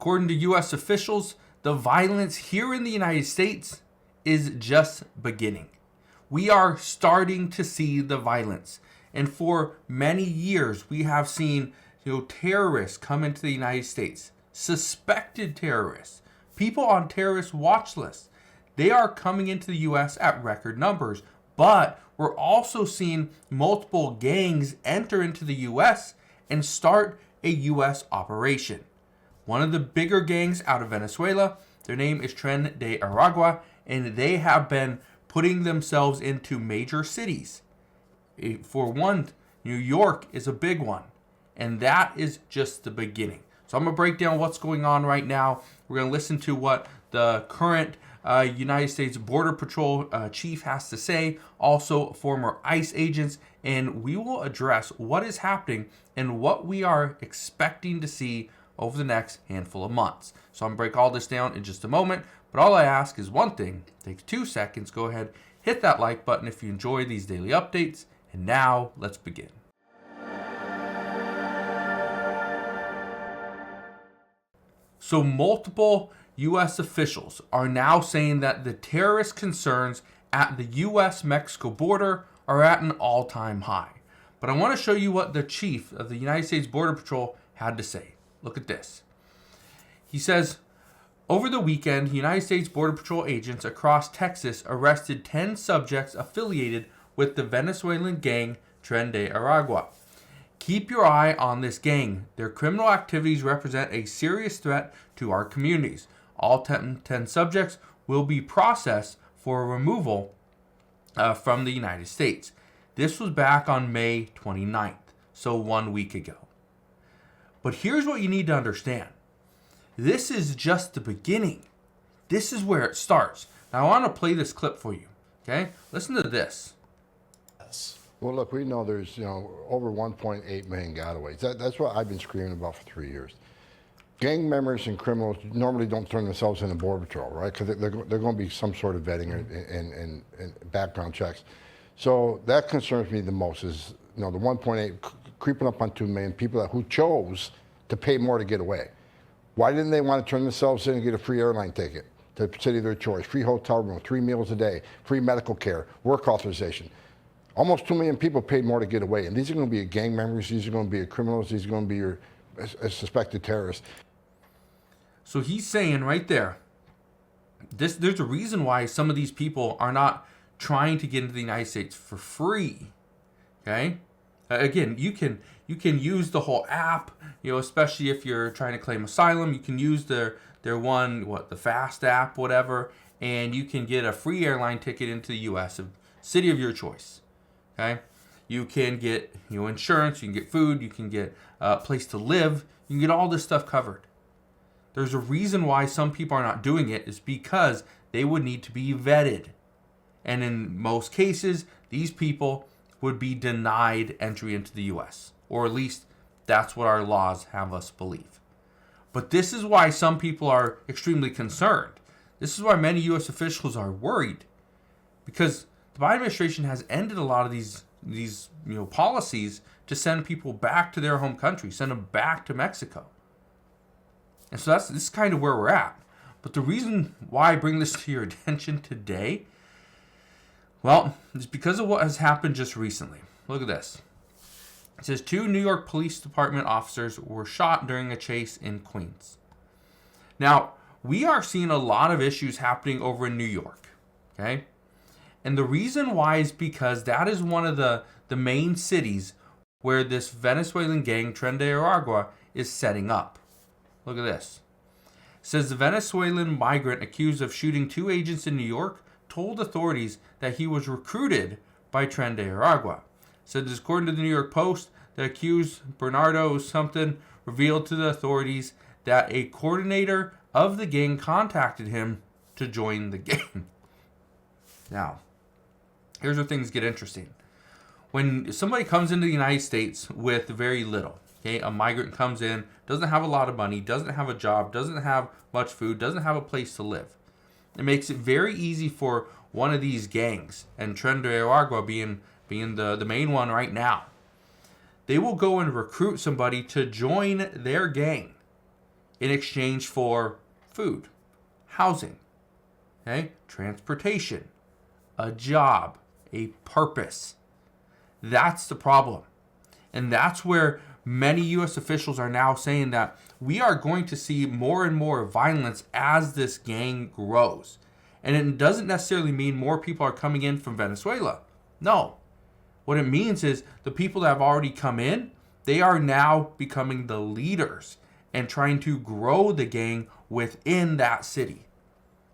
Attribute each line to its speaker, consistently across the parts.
Speaker 1: According to U.S. officials, the violence here in the United States is just beginning. We are starting to see the violence. And for many years, we have seen terrorists come into the United States, suspected terrorists, people on terrorist watch lists. They are coming into the U.S. at record numbers. But we're also seeing multiple gangs enter into the U.S. and start a U.S. operation. One of the bigger gangs out of Venezuela, their name is Tren de Aragua, and they have been putting themselves into major cities. For one, New York is a big one, and that is just the beginning. So I'm going to break down what's going on right now. We're going to listen to what the current United States Border Patrol chief has to say, also former ICE agents, and we will address what is happening and what we are expecting to see over the next handful of months. So I'm going to break all this down in just a moment, but all I ask is one thing. It takes 2 seconds. Go ahead, hit that like button if you enjoy these daily updates, and now let's begin. So multiple U.S. officials are now saying that the terrorist concerns at the U.S.-Mexico border are at an all-time high. But I want to show you what the chief of the United States Border Patrol had to say. Look at this. He says, over the weekend, United States Border Patrol agents across Texas arrested 10 subjects affiliated with the Venezuelan gang Tren de Aragua. Keep your eye on this gang. Their criminal activities represent a serious threat to our communities. All 10 subjects will be processed for removal from the United States. This was back on May 29th, so 1 week ago. But here's what you need to understand. This is just the beginning. This is where it starts. Now I want to play this clip for you. Okay? Listen to this.
Speaker 2: Well, look, we know there's over 1.8 million gotaways. That's what I've been screaming about for 3 years. Gang members and criminals normally don't turn themselves into Border Patrol, right? Because they're going to be some sort of vetting and background checks. So that concerns me the most is the 1.8 creeping up on 2 million people who chose to pay more to get away. Why didn't they want to turn themselves in and get a free airline ticket to the city of their choice, free hotel room, 3 meals a day, free medical care, work authorization? Almost 2 million people paid more to get away. And these are going to be gang members, these are going to be criminals, these are going to be your suspected terrorists.
Speaker 1: So he's saying right there, there's a reason why some of these people are not trying to get into the United States for free. Okay? Again, you can use the whole app, especially if you're trying to claim asylum. You can use their the Fast app, whatever, and you can get a free airline ticket into the U.S., a city of your choice. Okay? You can get insurance, you can get food, you can get a place to live, you can get all this stuff covered. There's a reason why some people are not doing it is because they would need to be vetted. And in most cases, these people would be denied entry into the U.S. Or at least that's what our laws have us believe. But this is why some people are extremely concerned. This is why many U.S. officials are worried. Because the Biden administration has ended a lot of these policies to send people back to their home country, send them back to Mexico. And so this is kind of where we're at. But the reason why I bring this to your attention today, well, it's because of what has happened just recently. Look at this. It says 2 New York Police Department officers were shot during a chase in Queens. Now, we are seeing a lot of issues happening over in New York. Okay? And the reason why is because that is one of the main cities where this Venezuelan gang, Tren de Aragua, is setting up. Look at this. It says the Venezuelan migrant accused of shooting 2 agents in New York told authorities that he was recruited by Tren de Aragua. It said this according to the New York Post, the accused, Bernardo something, revealed to the authorities that a coordinator of the gang contacted him to join the gang. Now, here's where things get interesting. When somebody comes into the United States with very little, okay, a migrant comes in, doesn't have a lot of money, doesn't have a job, doesn't have much food, doesn't have a place to live. It makes it very easy for one of these gangs, and Tren de Aragua being the main one right now. They will go and recruit somebody to join their gang. in exchange for food, housing, okay, transportation, a job, a purpose. That's the problem. And that's where many U.S. officials are now saying that we are going to see more and more violence as this gang grows. And it doesn't necessarily mean more people are coming in from Venezuela. No. What it means is the people that have already come in, they are now becoming the leaders and trying to grow the gang within that city.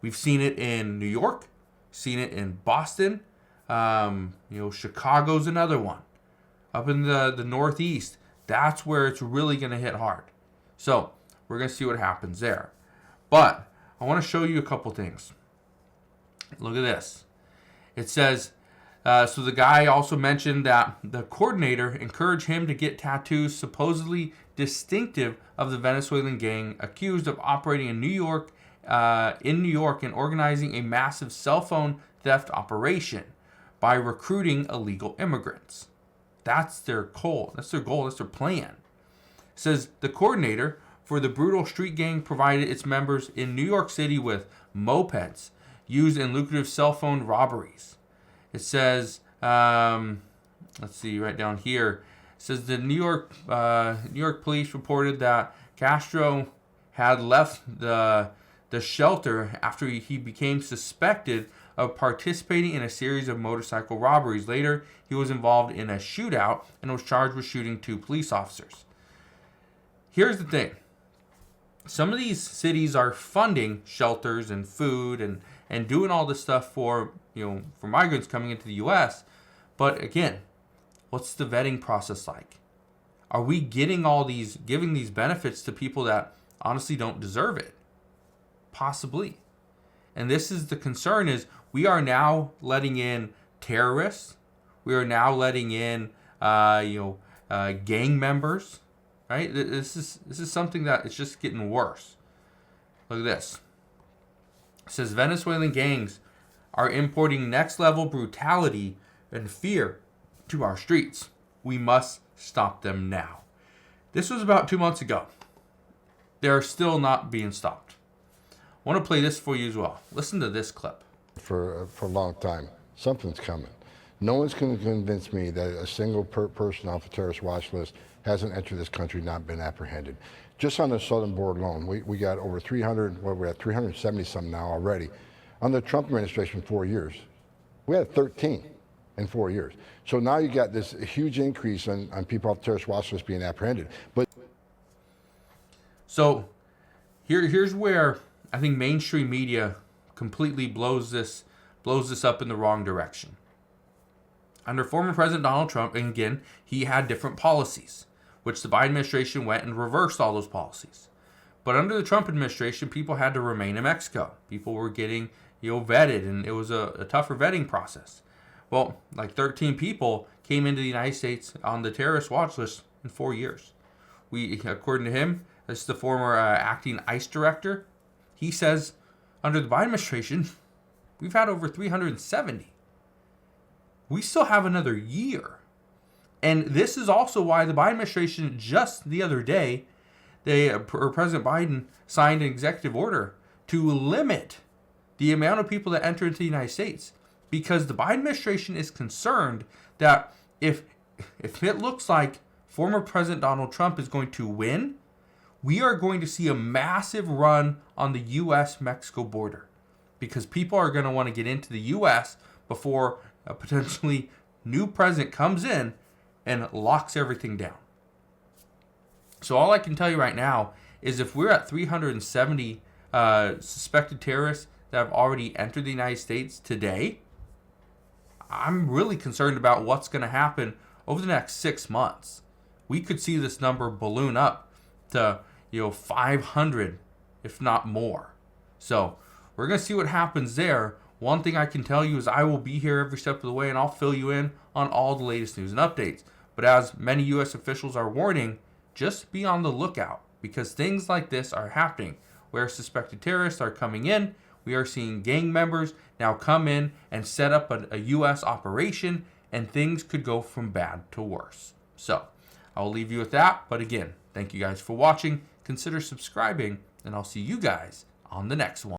Speaker 1: We've seen it in New York, seen it in Boston. Chicago's another one. Up in the Northeast, that's where it's really going to hit hard. So we're going to see what happens there. But I want to show you a couple things. Look at this. It says, so the guy also mentioned that the coordinator encouraged him to get tattoos supposedly distinctive of the Venezuelan gang accused of operating in New York and organizing a massive cell phone theft operation by recruiting illegal immigrants. That's their goal. That's their plan. It says the coordinator for the brutal street gang provided its members in New York City with mopeds used in lucrative cell phone robberies. It says, let's see, right down here. It says the New York police reported that Castro had left the shelter after he became suspected of participating in a series of motorcycle robberies. Later, he was involved in a shootout and was charged with shooting 2 police officers. Here's the thing. Some of these cities are funding shelters and food and doing all this stuff for migrants coming into the U.S. But again, what's the vetting process like? Are we giving these benefits to people that honestly don't deserve it? Possibly. And this is the concern: is we are now letting in terrorists. We are now letting in gang members. Right? This is something that is just getting worse. Look at this. It says Venezuelan gangs are importing next level brutality and fear to our streets. We must stop them now. This was about 2 months ago. They're still not being stopped. I want to play this for you as well. Listen to this clip.
Speaker 2: For a long time, something's coming. No one's going to convince me that a single person off the terrorist watch list hasn't entered this country, not been apprehended. Just on the southern border alone, we got over 300, we're at 370 some now already. Under the Trump administration, 4 years, we had 13 in 4 years. So now you got this huge increase on people off the terrorist watch list being apprehended. But
Speaker 1: so here's where I think mainstream media completely blows this up in the wrong direction. Under former President Donald Trump, and again, he had different policies, which the Biden administration went and reversed all those policies. But under the Trump administration, people had to remain in Mexico. People were getting vetted, and it was a tougher vetting process. Well, like 13 people came into the United States on the terrorist watch list in 4 years. According to him, this is the former acting ICE director. He says, under the Biden administration, we've had over 370. We still have another year. And this is also why the Biden administration just the other day, President Biden signed an executive order to limit the amount of people that enter into the United States. Because the Biden administration is concerned that if it looks like former President Donald Trump is going to win, we are going to see a massive run on the U.S.-Mexico border. Because people are going to want to get into the U.S. before a potentially new president comes in and locks everything down. So all I can tell you right now is if we're at 370 suspected terrorists that have already entered the United States today, I'm really concerned about what's going to happen over the next 6 months. We could see this number balloon up to 500, if not more. So we're going to see what happens there. One thing I can tell you is I will be here every step of the way, and I'll fill you in on all the latest news and updates. But as many U.S. officials are warning, just be on the lookout, because things like this are happening. Where suspected terrorists are coming in, we are seeing gang members now come in and set up a U.S. operation, and things could go from bad to worse. So I will leave you with that. But again, thank you guys for watching. consider subscribing, and I'll see you guys on the next one.